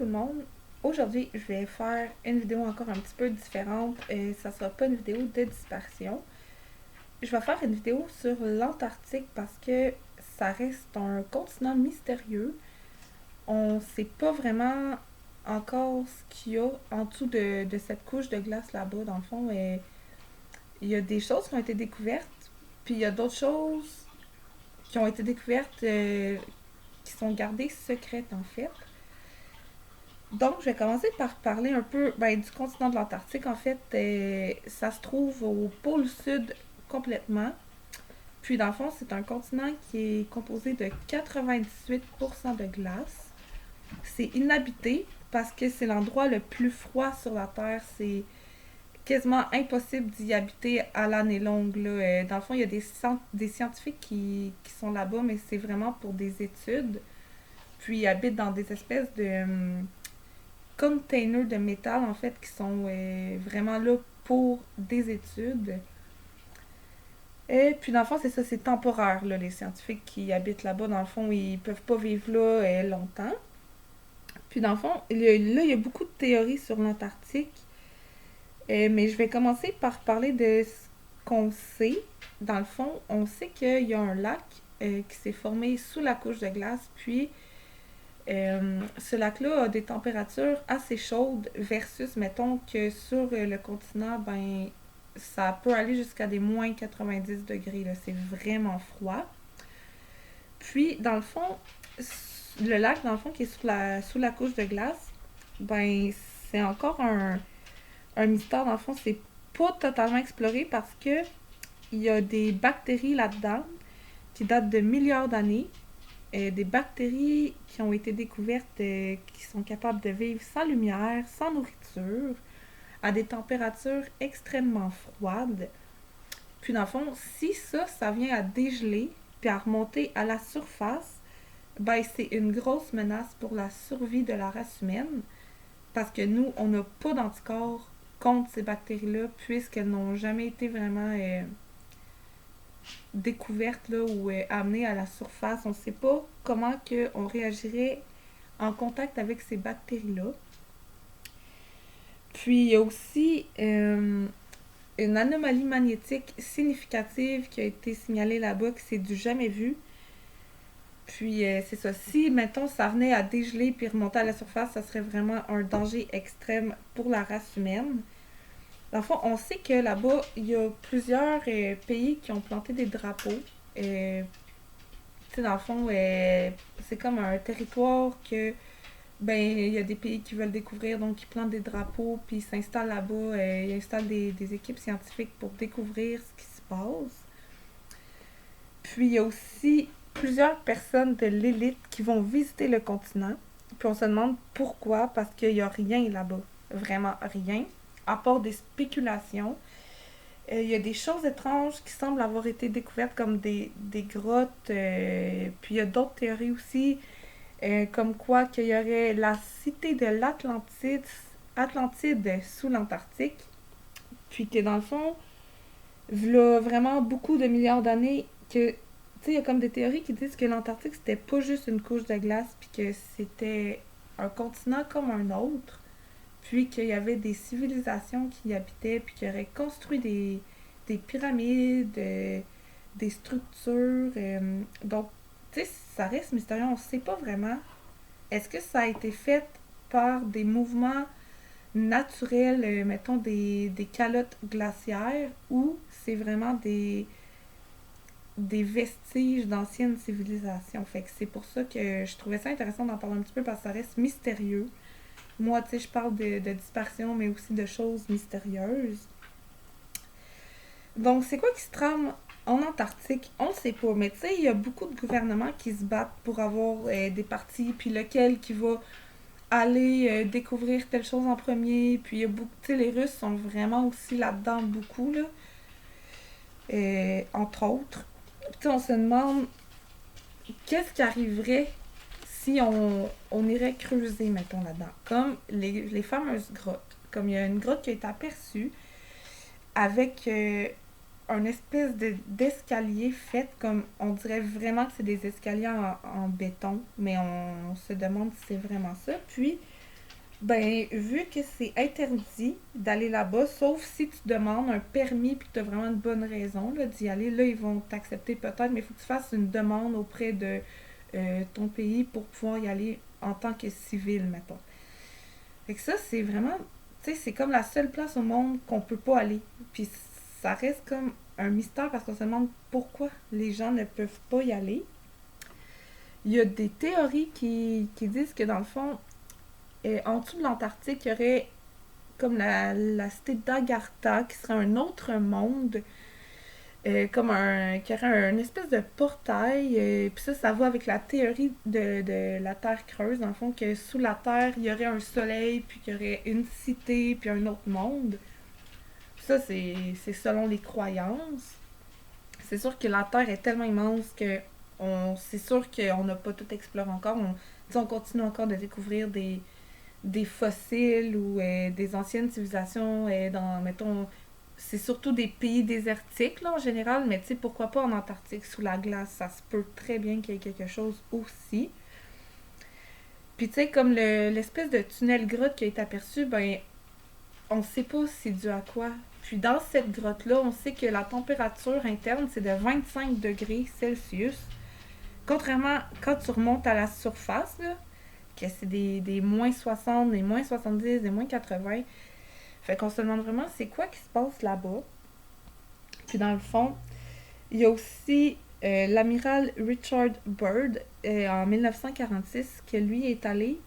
tout le monde. Aujourd'hui, je vais faire une vidéo encore un petit peu différente. Ça sera pas une vidéo de dispersion. Je vais faire une vidéo sur l'Antarctique parce que ça reste un continent mystérieux. On sait pas vraiment encore ce qu'il y a en dessous de cette couche de glace là-bas. Dans le fond, il y a des choses qui ont été découvertes, puis il y a d'autres choses qui ont été découvertes qui sont gardées secrètes en fait. Donc, je vais commencer par parler un peu du continent de l'Antarctique. En fait, ça se trouve au pôle sud complètement. Puis, dans le fond, c'est un continent qui est composé de 98% de glace. C'est inhabité parce que c'est l'endroit le plus froid sur la Terre. C'est quasiment impossible d'y habiter à l'année longue. Là. Dans le fond, il y a des scientifiques qui sont là-bas, mais c'est vraiment pour des études. Puis, ils habitent dans des espèces de containers de métal en fait qui sont vraiment là pour des études. Et puis dans le fond, c'est ça, c'est temporaire là, les scientifiques qui habitent là-bas, dans le fond, ils peuvent pas vivre là longtemps. Puis dans le fond, là, il y a beaucoup de théories sur l'Antarctique, mais je vais commencer par parler de ce qu'on sait. Dans le fond, on sait qu'il y a un lac qui s'est formé sous la couche de glace, puis ce lac-là a des températures assez chaudes versus, mettons, que sur le continent, ça peut aller jusqu'à des moins 90 degrés. Là. C'est vraiment froid. Puis, dans le fond, le lac, dans le fond, qui est sous la couche de glace, c'est encore un mystère. Dans le fond, c'est pas totalement exploré parce que il y a des bactéries là-dedans qui datent de milliards d'années. Des bactéries qui ont été découvertes qui sont capables de vivre sans lumière, sans nourriture, à des températures extrêmement froides. Puis dans le fond, si ça vient à dégeler puis à remonter à la surface, c'est une grosse menace pour la survie de la race humaine parce que nous, on n'a pas d'anticorps contre ces bactéries-là puisqu'elles n'ont jamais été vraiment découvertes là, ou amenées à la surface. On ne sait pas comment que on réagirait en contact avec ces bactéries-là. Puis il y a aussi une anomalie magnétique significative qui a été signalée là-bas, que c'est du jamais vu. Puis c'est ça, si mettons ça venait à dégeler puis remonter à la surface, ça serait vraiment un danger extrême pour la race humaine. Dans le fond, on sait que là-bas, il y a plusieurs pays qui ont planté des drapeaux. Tu sais, dans le fond, c'est comme un territoire que, il y a des pays qui veulent découvrir, donc ils plantent des drapeaux, puis ils s'installent là-bas, ils installent des équipes scientifiques pour découvrir ce qui se passe. Puis il y a aussi plusieurs personnes de l'élite qui vont visiter le continent, puis on se demande pourquoi, parce qu'il n'y a rien là-bas, vraiment rien, à part des spéculations. Il y a des choses étranges qui semblent avoir été découvertes comme des grottes. Puis il y a d'autres théories aussi, comme quoi qu'il y aurait la cité de Atlantide sous l'Antarctique. Puis que dans le fond, il y a vraiment beaucoup de milliards d'années que... Tu sais, il y a comme des théories qui disent que l'Antarctique, c'était pas juste une couche de glace, puis que c'était un continent comme un autre, puis qu'il y avait des civilisations qui y habitaient, puis qui auraient construit des pyramides, des structures. Donc, tu sais, ça reste mystérieux, on ne sait pas vraiment. Est-ce que ça a été fait par des mouvements naturels, mettons des calottes glaciaires, ou c'est vraiment des vestiges d'anciennes civilisations? Fait que c'est pour ça que je trouvais ça intéressant d'en parler un petit peu parce que ça reste mystérieux. Moi, tu sais, je parle de dispersion, mais aussi de choses mystérieuses. Donc, c'est quoi qui se trame en Antarctique? On ne sait pas, mais tu sais, il y a beaucoup de gouvernements qui se battent pour avoir des parties, puis lequel qui va aller découvrir telle chose en premier, puis il y a beaucoup, tu sais, les Russes sont vraiment aussi là-dedans beaucoup, là, entre autres. Puis tu sais, on se demande qu'est-ce qui arriverait si on irait creuser, mettons, là-dedans. Comme les fameuses grottes. Comme il y a une grotte qui a été aperçue avec un espèce d'escalier fait comme... On dirait vraiment que c'est des escaliers en béton, mais on se demande si c'est vraiment ça. Puis, Ben, vu que c'est interdit d'aller là-bas, sauf si tu demandes un permis puis que tu as vraiment une bonne raison là, d'y aller, là, ils vont t'accepter peut-être, mais il faut que tu fasses une demande auprès de ton pays pour pouvoir y aller en tant que civil, mettons. Fait que ça, c'est vraiment, tu sais, c'est comme la seule place au monde qu'on peut pas aller. Puis ça reste comme un mystère parce qu'on se demande pourquoi les gens ne peuvent pas y aller. Il y a des théories qui disent que dans le fond, en dessous de l'Antarctique, il y aurait comme la cité d'Agartha qui serait un autre monde, comme qui aurait une espèce de portail. Puis ça va avec la théorie de la Terre creuse, dans le fond, que sous la Terre, il y aurait un soleil, puis qu'il y aurait une cité, puis un autre monde. Puis ça, c'est selon les croyances. C'est sûr que la Terre est tellement immense que c'est sûr qu'on n'a pas tout exploré encore. On continue encore de découvrir des fossiles ou des anciennes civilisations dans, mettons, c'est surtout des pays désertiques là, en général, mais tu sais, pourquoi pas en Antarctique sous la glace, ça se peut très bien qu'il y ait quelque chose aussi. Puis tu sais, comme l'espèce de tunnel grotte qui a été aperçu, ben, on sait pas c'est dû à quoi. Puis dans cette grotte-là, on sait que la température interne, c'est de 25 degrés Celsius. Contrairement quand tu remontes à la surface, là, que c'est des moins 60, des moins 70, des moins 80. Fait qu'on se demande vraiment c'est quoi qui se passe là-bas. Puis dans le fond, il y a aussi l'amiral Richard Byrd en 1946 que lui est allé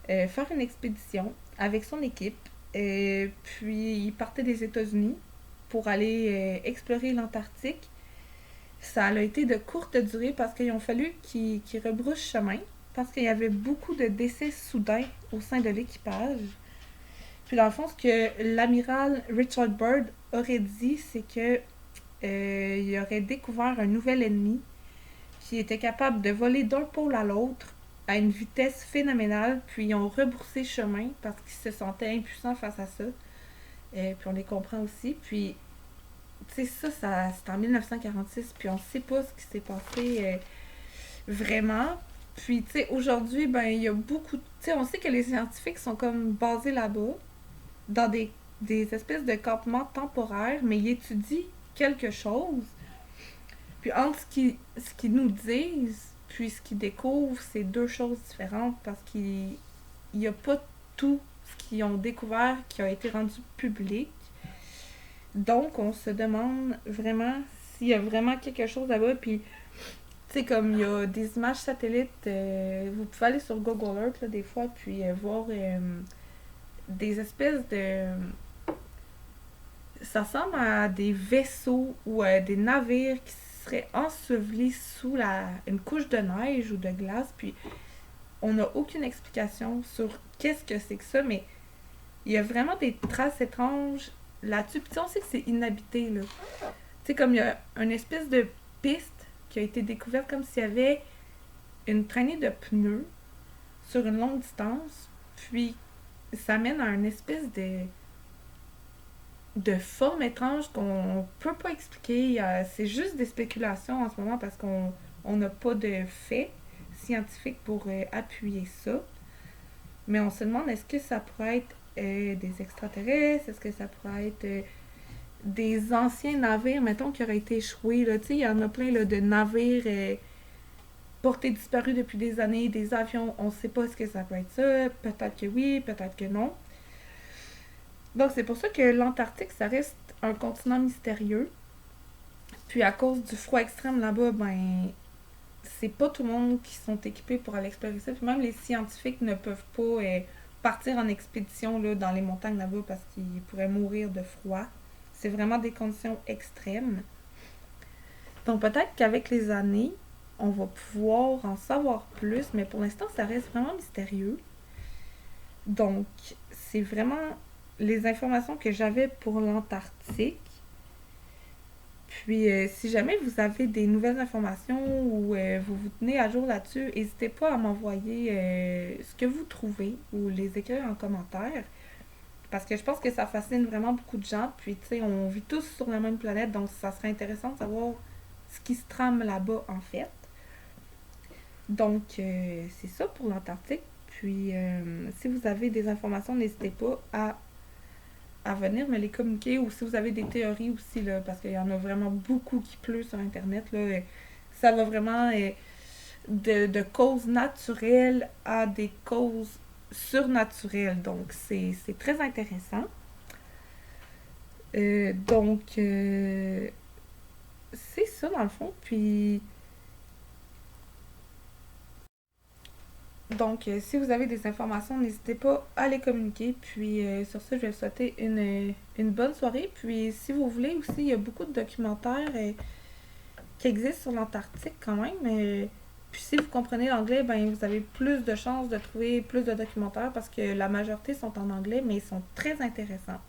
faire une expédition avec son équipe. Puis il partait des États-Unis pour aller explorer l'Antarctique. Ça a été de courte durée parce qu'il a fallu qu'il rebrousse chemin parce qu'il y avait beaucoup de décès soudains au sein de l'équipage. Puis dans le fond, ce que l'amiral Richard Byrd aurait dit, c'est que il aurait découvert un nouvel ennemi qui était capable de voler d'un pôle à l'autre à une vitesse phénoménale, puis ils ont rebroussé chemin parce qu'ils se sentaient impuissants face à ça. Puis on les comprend aussi. Puis, tu sais, ça c'est en 1946, puis on sait pas ce qui s'est passé vraiment. Puis, tu sais, aujourd'hui, ben, il y a beaucoup. Tu sais, on sait que les scientifiques sont comme basés là-bas, dans des espèces de campements temporaires, mais ils étudient quelque chose. Puis entre ce qu'ils nous disent, puis ce qu'ils découvrent, c'est deux choses différentes parce qu'il n'y a pas tout ce qu'ils ont découvert qui a été rendu public. Donc, on se demande vraiment s'il y a vraiment quelque chose là-bas. Puis, tu sais, comme il y a des images satellites, vous pouvez aller sur Google Earth là, des fois, puis voir des espèces de. Ça ressemble à des vaisseaux ou à des navires qui seraient ensevelis sous une couche de neige ou de glace. Puis on n'a aucune explication sur qu'est-ce que c'est que ça, mais il y a vraiment des traces étranges là-dessus. Puis on sait que c'est inhabité, là. Tu sais, comme il y a une espèce de piste qui a été découverte comme s'il y avait une traînée de pneus sur une longue distance. Puis ça mène à une espèce de forme étrange qu'on peut pas expliquer. C'est juste des spéculations en ce moment parce qu'on n'a pas de faits scientifiques pour appuyer ça. Mais on se demande est-ce que ça pourrait être des extraterrestres, est-ce que ça pourrait être des anciens navires, mettons, qui auraient été échoués. Tu sais, il y en a plein là, de navires portés disparus depuis des années, des avions, on sait pas ce que ça peut être ça. Peut-être que oui, peut-être que non. Donc, c'est pour ça que l'Antarctique, ça reste un continent mystérieux. Puis, à cause du froid extrême là-bas, ben, c'est pas tout le monde qui sont équipés pour aller explorer ça. Puis, même les scientifiques ne peuvent pas partir en expédition là, dans les montagnes là-bas parce qu'ils pourraient mourir de froid. C'est vraiment des conditions extrêmes. Donc, peut-être qu'avec les années, on va pouvoir en savoir plus, mais pour l'instant, ça reste vraiment mystérieux. Donc, c'est vraiment les informations que j'avais pour l'Antarctique. Puis, si jamais vous avez des nouvelles informations ou vous vous tenez à jour là-dessus, n'hésitez pas à m'envoyer ce que vous trouvez ou les écrire en commentaire. Parce que je pense que ça fascine vraiment beaucoup de gens. Puis, tu sais, on vit tous sur la même planète, donc ça serait intéressant de savoir ce qui se trame là-bas, en fait. Donc, c'est ça pour l'Antarctique. Puis, si vous avez des informations, n'hésitez pas à venir me les communiquer, ou si vous avez des théories aussi, là, parce qu'il y en a vraiment beaucoup qui pleut sur Internet, là, ça va vraiment de causes naturelles à des causes surnaturelles. Donc, c'est très intéressant. Donc, c'est ça dans le fond. Puis, donc, si vous avez des informations, n'hésitez pas à les communiquer. Puis, sur ce, je vais vous souhaiter une bonne soirée. Puis, si vous voulez aussi, il y a beaucoup de documentaires qui existent sur l'Antarctique quand même. Puis, si vous comprenez l'anglais, ben, vous avez plus de chances de trouver plus de documentaires parce que la majorité sont en anglais, mais ils sont très intéressants.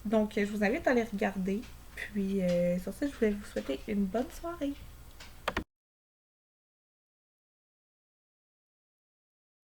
Donc, je vous invite à les regarder. Puis, sur ce, je voulais vous souhaiter une bonne soirée.